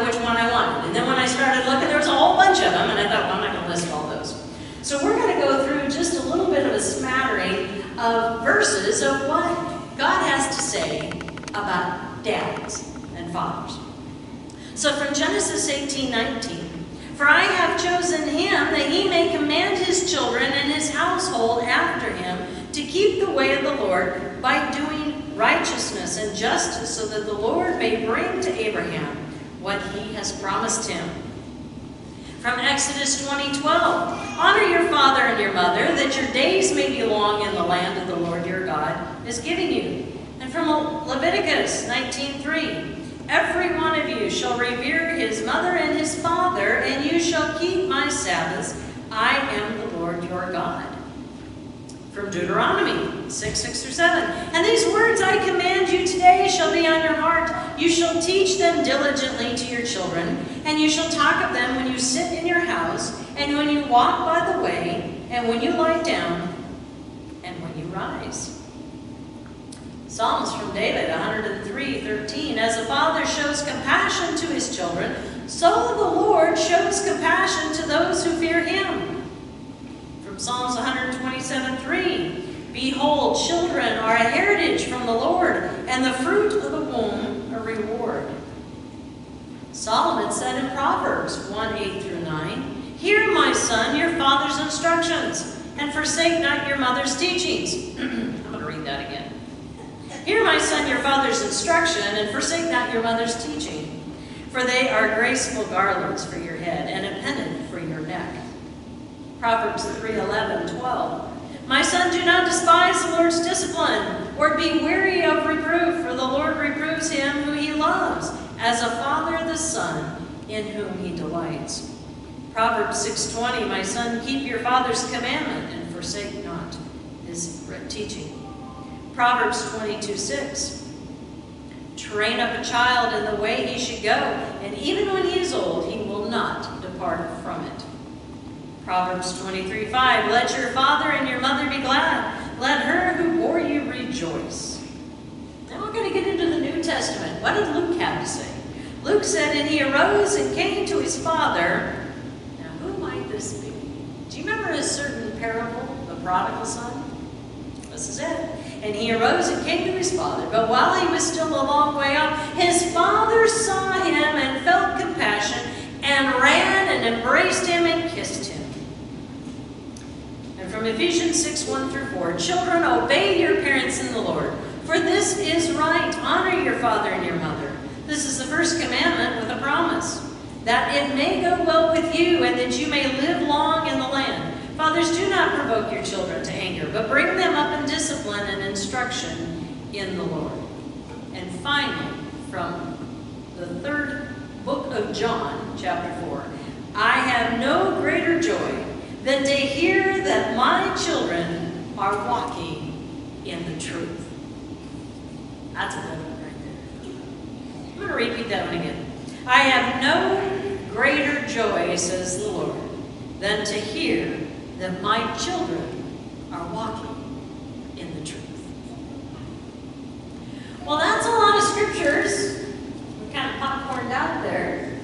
know which one I wanted. And then when I started looking, there was a whole bunch of them, and I thought, well, I'm not going to list all those. So we're going to go through just a little bit of a smattering of verses of what God has to say about dads and fathers. So from Genesis 18:19, for I have chosen him that he may command his children and his household after him to keep the way of the Lord by doing righteousness and justice, so that the Lord may bring to Abraham what he has promised him. From Exodus 20:12, honor your father and your mother, that your days may be long in the land of the Lord your God is giving you. And from Leviticus 19:3, every one of you shall revere his mother and his father, and you shall keep my Sabbaths. I am the Lord your God. From Deuteronomy 6:6-7, and these words I command you today shall be on your heart. You shall teach them diligently to your children, and you shall talk of them when you sit in your house, and when you walk by the way, and when you lie down, and when you rise. Psalms from David 103:13, as a father shows compassion to his children, so the Lord shows compassion to those who fear him. From Psalms 127:3, behold, children are a heritage from the Lord, and the fruit of the womb a reward. Solomon said in Proverbs 1:8-9, hear, my son, your father's instructions, and forsake not your mother's teachings. I'm going to read that again. Hear, my son, your father's instruction, and forsake not your mother's teaching, for they are graceful garlands for your head, and a pendant for your neck. Proverbs 3:11-12. My son, do not despise the Lord's discipline, or be weary of reproof, for the Lord reproves him who he loves, as a father the son in whom he delights. Proverbs 6:20, my son, keep your father's commandment, and forsake not his teaching. Proverbs 22:6, train up a child in the way he should go, and even when he is old, he will not depart from it. Proverbs 23:5, let your father and your mother be glad. Let her who bore you rejoice. Now we're going to get into the New Testament. What did Luke have to say? Luke said, and he arose and came to his father. Now who might this be? Do you remember a certain parable, the prodigal son? This is it. And he arose and came to his father. But while he was still a long way off, his father saw him and felt compassion, and ran and embraced him and kissed him. And from Ephesians 6:1-4, children, obey your parents in the Lord, for this is right. Honor your father and your mother. This is the first commandment with a promise, that it may go well with you, and that you may live long in the land. Fathers, do not provoke your children to anger, but bring them up in discipline and instruction in the Lord. And finally, from the third book of John, chapter 4, I have no greater joy than to hear that my children are walking in the truth. That's a good one right there. I'm going to repeat that one again. I have no greater joy, says the Lord, than to hear that my children are walking in the truth. Well, that's a lot of scriptures. We kind of popcorned out there.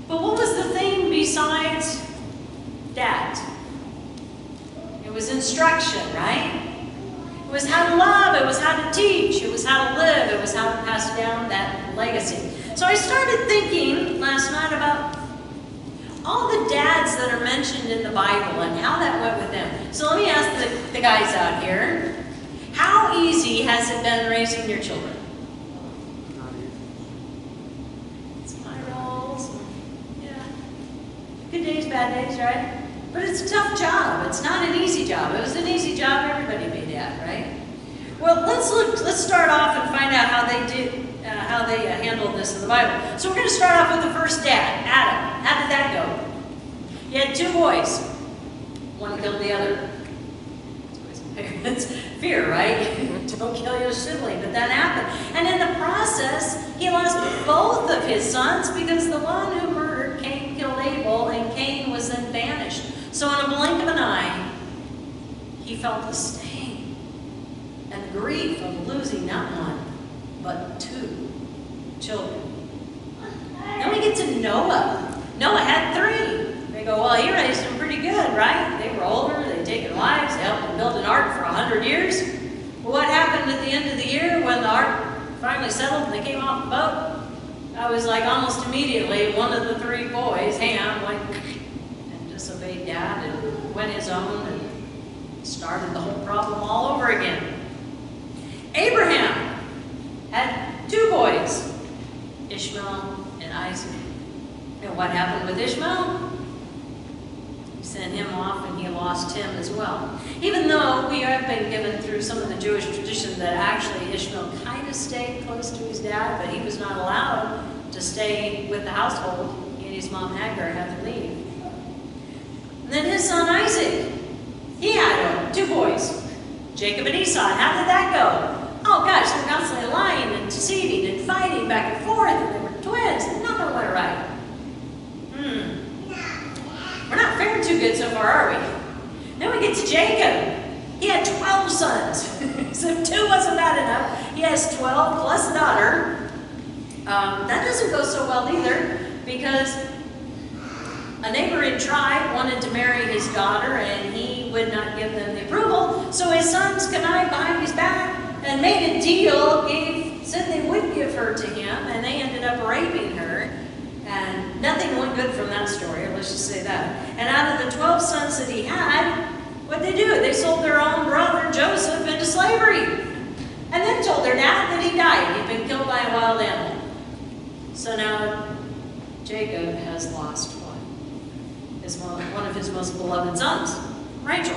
But what was the theme besides that? It was instruction, right? It was how to love, it was how to teach, it was how to live, it was how to pass down that legacy. So I started thinking last night about all the dads that are mentioned in the Bible and how that went with them. So let me ask the guys out here, how easy has it been raising your children? Not easy. Spirals, yeah. Good days, bad days, right? But it's a tough job. It's not an easy job. If it was an easy job, everybody would be dad, right? Well, let's start off and find out how they handled this in the Bible. So we're going to start off with the first dad, Adam. How did that go? He had two boys. One killed the other. It's fear, right? Don't kill your sibling, but that happened. And in the process, he lost both of his sons because the one who murdered Cain killed Abel, and Cain was then banished. So in a blink of an eye, he felt the sting and the grief of losing not one, but two children. Now get to Noah. Noah had 3. They go, well, he raised them pretty good, right? They were older, they'd taken wives, they helped him build an ark for 100 years. Well, what happened at the end of the year when the ark finally settled and they came off the boat? I was like, almost immediately, one of the 3 boys, Ham, went and disobeyed Dad and went his own and started the whole problem all over again. Abraham had 2 boys, Ishmael and Isaac. And what happened with Ishmael? He sent him off and he lost him as well. Even though we have been given through some of the Jewish tradition that actually Ishmael kind of stayed close to his dad, but he was not allowed to stay with the household. He and his mom Hagar had to leave. And then his son Isaac, he had 2 boys, Jacob and Esau. How did that go? Oh gosh, they were constantly lying and deceiving and fighting back and forth, and they were twins, and nothing went right. We're not faring too good so far, are we? Then we get to Jacob. He had 12 sons. So 2 wasn't bad enough. He has 12 plus a daughter. That doesn't go so well either, because a neighboring tribe wanted to marry his daughter, and he would not give them the approval. So his sons connived behind his back and made a deal, said they would give her to him, and they ended up raping her. And nothing went good from that story, let's just say that. And out of the 12 sons that he had, what did they do? They sold their own brother, Joseph, into slavery. And then told their dad that he died. He'd been killed by a wild animal. So now Jacob has lost one of his most beloved sons, Rachel.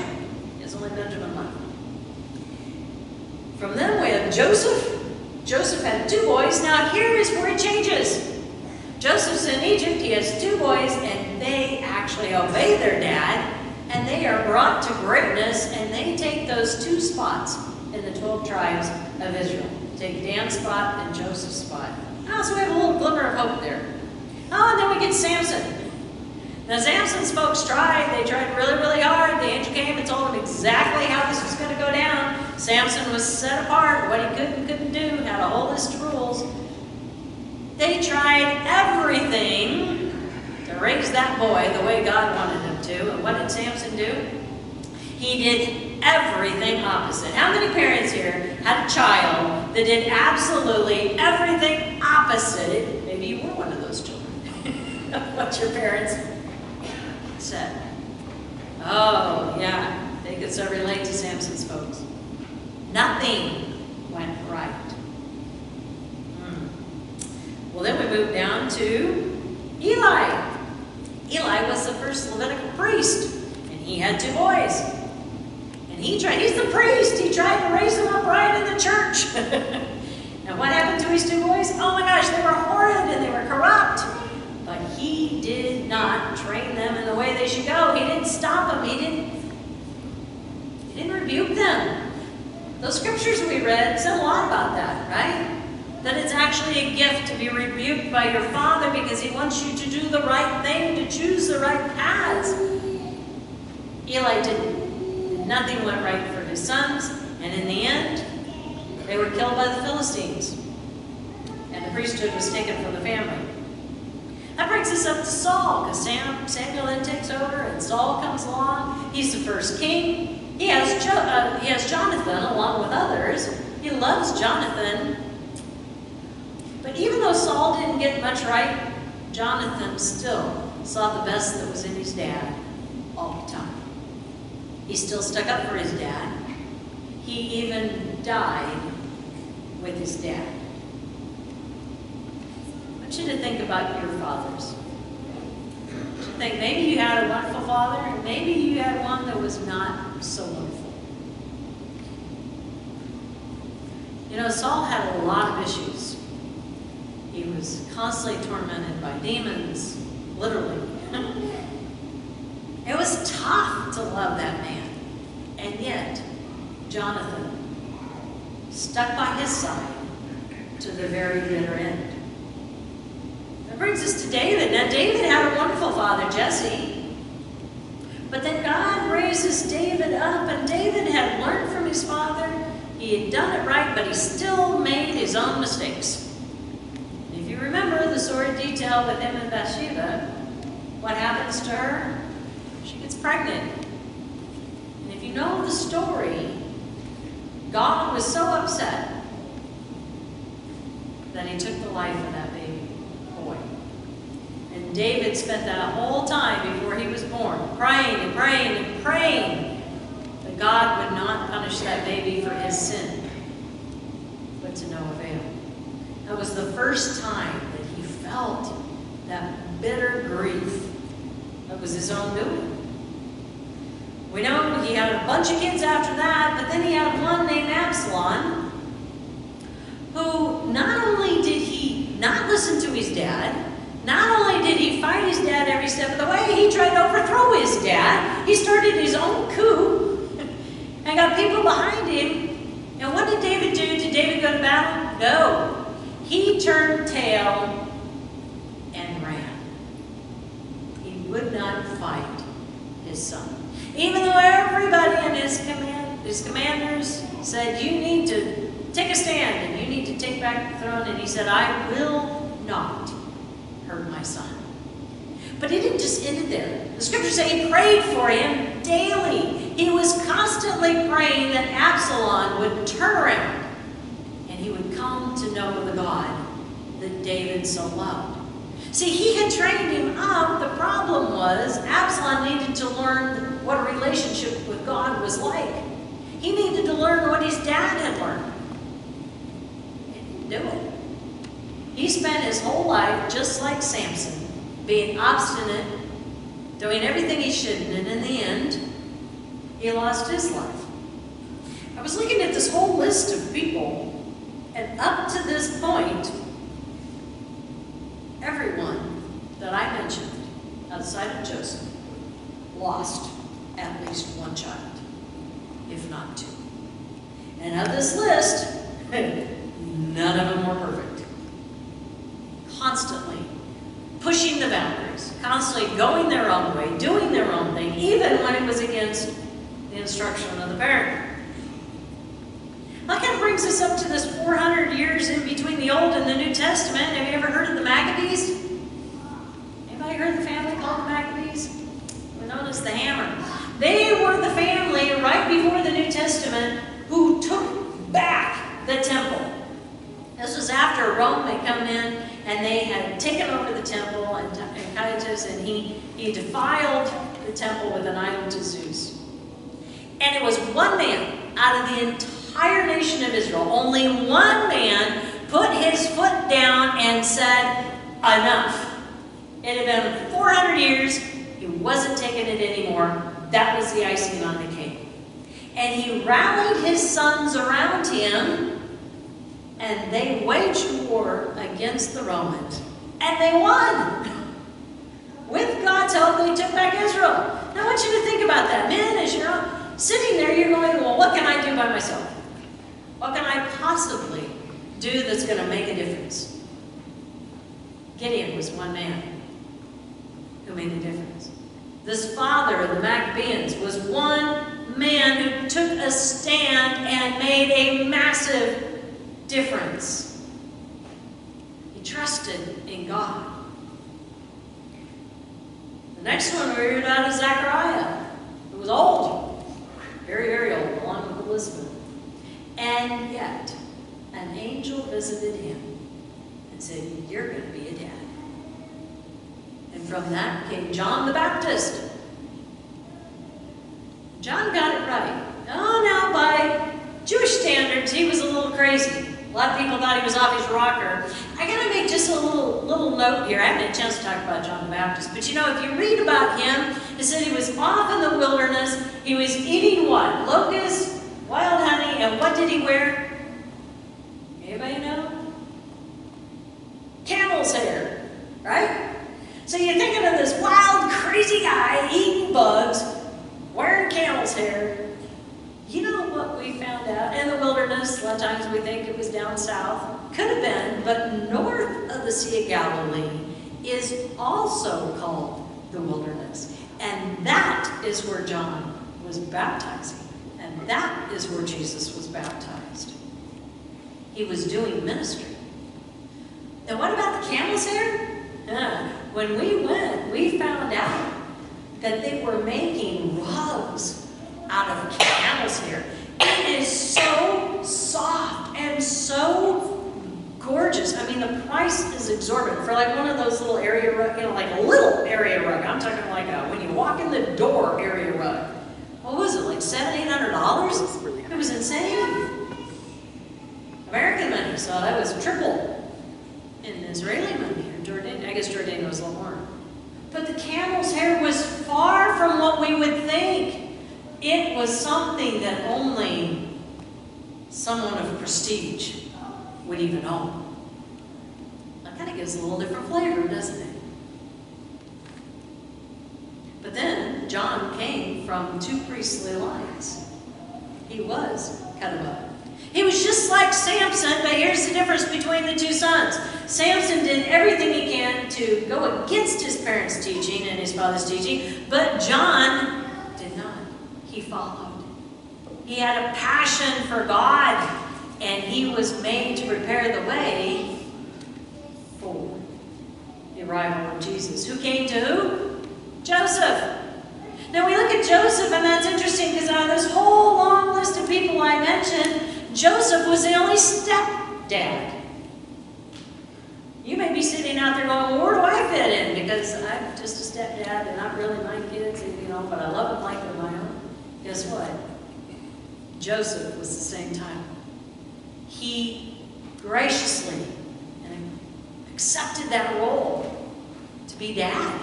He has only Benjamin left. From them we have Joseph. Joseph had 2 boys. Now here is where it changes. Joseph's in Egypt, he has 2 boys, and they actually obey their dad, and they are brought to greatness, and they take those 2 spots in the 12 tribes of Israel. Take Dan's spot and Joseph's spot. Oh, so we have a little glimmer of hope there. Oh, and then we get Samson. Now Samson's folks tried, they tried really, really hard. The angel came and told them exactly how this was going to go down. Samson was set apart, what he could and couldn't do, had a whole list of rules. They tried everything to raise that boy the way God wanted him to. And what did Samson do? He did everything opposite. How many parents here had a child that did absolutely everything opposite? Maybe you were one of those children. What your parents said. Oh, yeah. They could so relate to Samson's folks. Nothing went right. Well, then we move down to Eli. Eli was the first Levitical priest, and he had 2 boys. And he's the priest. He tried to raise them up right in the church. And what happened to his 2 boys? Oh my gosh, they were horrid and they were corrupt. But he did not train them in the way they should go. He didn't stop them. He didn't rebuke them. Those scriptures we read said a lot about that, right? That it's actually a gift to be rebuked by your father because he wants you to do the right thing, to choose the right paths. Eli didn't. Nothing went right for his sons, and in the end, they were killed by the Philistines. And the priesthood was taken from the family. That brings us up to Saul, because Samuel then takes over, and Saul comes along. He's the first king. He has Jonathan along with others. He loves Jonathan. But even though Saul didn't get much right, Jonathan still saw the best that was in his dad all the time. He still stuck up for his dad. He even died with his dad. I want you to think about your fathers. I want you to think maybe you had a wonderful father, and maybe you had one that was not so wonderful. You know, Saul had a lot of issues. He was constantly tormented by demons, literally. It was tough to love that man. And yet, Jonathan stuck by his side to the very bitter end. That brings us to David. Now, David had a wonderful father, Jesse. But then God raises David up, and David had learned from his father. He had done it right, but he still made his own mistakes. If you remember, the story details detail with him and Bathsheba, what happens to her? She gets pregnant. And if you know the story, God was so upset that he took the life of that baby boy. And David spent that whole time before he was born praying and praying and praying that God would not punish that baby for his sin, but to no avail. That was the first time that he felt that bitter grief that was his own doing. We know he had a bunch of kids after that, but then he had one named Absalom, who not only did he not listen to his dad, not only did he fight his dad every step of the way, he tried to overthrow his dad. He started his own coup and got people behind him. And what did David do? Did David go to battle? No. He turned tail and ran. He would not fight his son. Even though everybody in his commanders said, you need to take a stand and you need to take back the throne. And he said, I will not hurt my son. But it didn't just end it there. The scriptures say he prayed for him daily. He was constantly praying that Absalom would turn around and he would come to know the God that David so loved. See, he had trained him up. The problem was Absalom needed to learn what a relationship with God was like. He needed to learn what his dad had learned. He didn't do it. He spent his whole life just like Samson, being obstinate, doing everything he shouldn't, and in the end, he lost his life. I was looking at this whole list of people, and up to this point, everyone that I mentioned, outside of Joseph, lost at least one child, if not two. And of this list, none of them were perfect. Constantly pushing the boundaries, constantly going their own way, doing their own thing, even when it was against the instruction of the parent. That kind of brings us up to this 400 years in between the Old and the New Testament. Have you ever heard of the Maccabees? Anybody heard of the family called the Maccabees? We're known as the Hammer. They were the family right before the New Testament who took back the temple. This was after Rome had come in and they had taken over the temple, and Titus, and he defiled the temple with an idol to Zeus. And it was one man out of the entire nation of Israel, only one man put his foot down and said, enough. It had been 400 years, he wasn't taking it anymore. That was the icing on the cake. And he rallied his sons around him, and they waged war against the Romans. And they won. With God's help, they took back Israel. Now I want you to think about that. Men, as you're sitting there, you're going, well, what can I do by myself? What can I possibly do that's going to make a difference? Gideon was one man who made a difference. This father of the Maccabees was one man who took a stand and made a massive difference. He trusted in God. The next one we read about is Zechariah, who was old, very, very old, along with Elizabeth. And yet, an angel visited him and said, you're going to be a dad. And from that came John the Baptist. John got it right. Oh, now by Jewish standards, he was a little crazy. A lot of people thought he was off his rocker. I got to make just a little note here. I haven't had a chance to talk about John the Baptist. But you know, if you read about him, it said he was off in the wilderness. He was eating what? Locusts, wild honey, and what did he wear? Anybody know? Camel's hair, right? So you're thinking of this wild, crazy guy eating bugs, wearing camel's hair. You know what we found out in the wilderness? A lot of times we think it was down south. Could have been, but north of the Sea of Galilee is also called the wilderness. And that is where John was baptizing. And that is where Jesus was baptized. He was doing ministry. And what about the camel's hair? when we went, we found out that they were making rugs out of camel's hair. It is so soft and so gorgeous. I mean, the price is exorbitant for like one of those little area rug, like a little area rug. I'm talking like when you walk in the door area rug. What was it, like $700-800? It was insane. American money, so that was triple. In Israeli money, or Jordan, I guess Jordan was a little more. But the camel's hair was far from what we would think. It was something that only someone of prestige would even own. That kind of gives a little different flavor, doesn't it? But then John came from 2 priestly lines. He was cut above. He was just like Samson, but here's the difference between the 2 sons. Samson did everything he can to go against his parents' teaching and his father's teaching, but John did not. He followed. He had a passion for God, and he was made to prepare the way for the arrival of Jesus. Who came to who? Joseph. Now we look at Joseph, and that's interesting because out of this whole long list of people I mentioned, Joseph was the only stepdad. You may be sitting out there going, well, where do I fit in? Because I'm just a stepdad, and not really my kids, but I love them like they're my own. Guess what? Joseph was the same time. He graciously accepted that role to be dad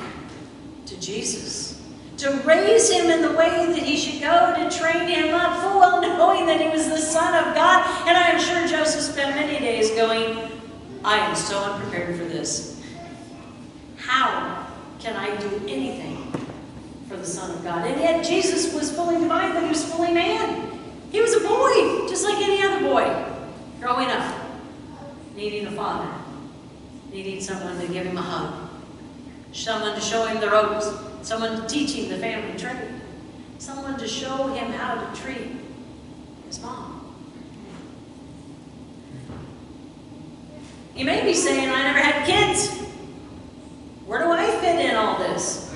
to Jesus, to raise him in the way that he should go, to train him up, full well knowing that he was the Son of God. And I am sure Joseph spent many days going, I am so unprepared for this. How can I do anything for the Son of God? And yet Jesus was fully divine, but he was fully man. He was a boy, just like any other boy, growing up, needing a father, needing someone to give him a hug, someone to show him the ropes, someone to teach him the family trade, someone to show him how to treat his mom. You may be saying, I never had kids. Where do I fit in all this?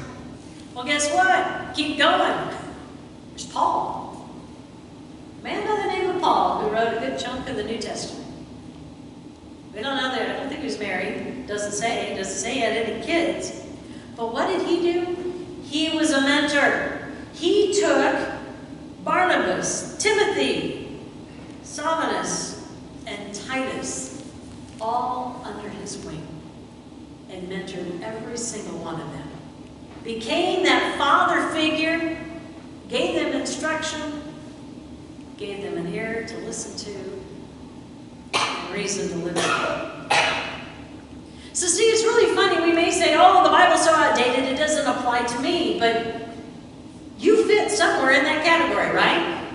Well, guess what? Keep going. There's Paul. A man by the name of Paul who wrote a good chunk of the New Testament. We don't know that. I don't think he was married. Doesn't say he had any kids. But what did he do? He was a mentor. He took Barnabas, Timothy, Silvanus, and Titus all under his wing and mentored every single one of them. Became that father figure, gave them instruction, gave them an ear to listen to, and reason to live by. So see, it's really funny. We may say, oh, the Bible's so outdated, it doesn't apply to me. But you fit somewhere in that category, right?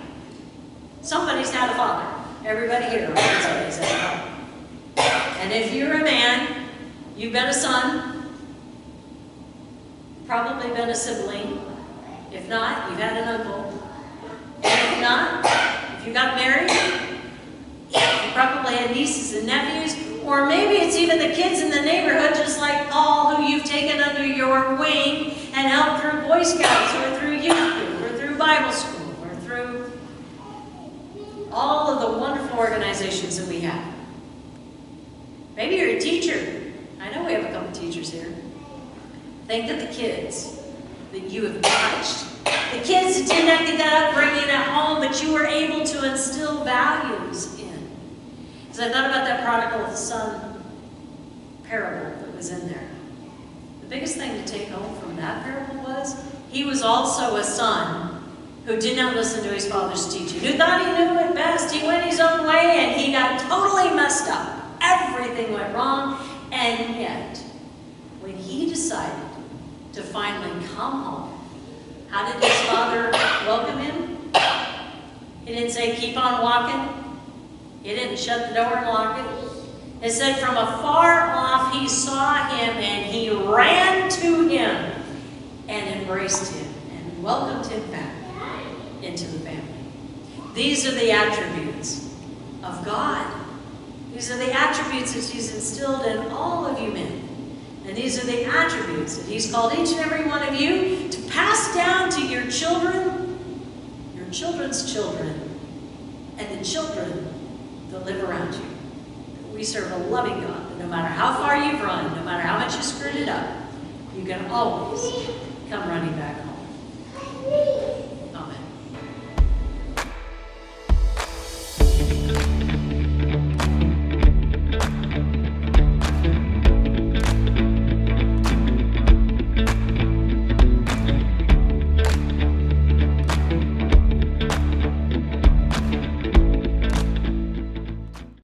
Somebody's had a father. Everybody here, right? Somebody's had a father. And if you're a man, you've been a son, probably been a sibling. If not, you've had an uncle. And if not, if you got married, you probably had nieces and nephews. Or maybe it's even the kids in the neighborhood, just like Paul, who you've taken under your wing and helped through Boy Scouts, or through youth group, or through Bible school, or through all of the wonderful organizations that we have. Maybe you're a teacher. I know we have a couple teachers here. Think of the kids that you have touched. The kids that did not get that upbringing at home, but you were able to instill values in. As I thought about that prodigal son parable that was in there, the biggest thing to take home from that parable was he was also a son who did not listen to his father's teaching, who thought he knew it best. He went his own way and he got totally messed up. Everything went wrong, and yet, when he decided to finally come home, how did his father welcome him? He didn't say, keep on walking. He didn't shut the door and lock it. It said, from afar off he saw him, and he ran to him and embraced him and welcomed him back into the family. These are the attributes of God. These are the attributes that he's instilled in all of you men. And And these are the attributes that He's called each and every one of you to pass down to your children, your children's children, and the children that live around you. We serve a loving God that no matter how far you've run, no matter how much you screwed it up, you can always come running back home.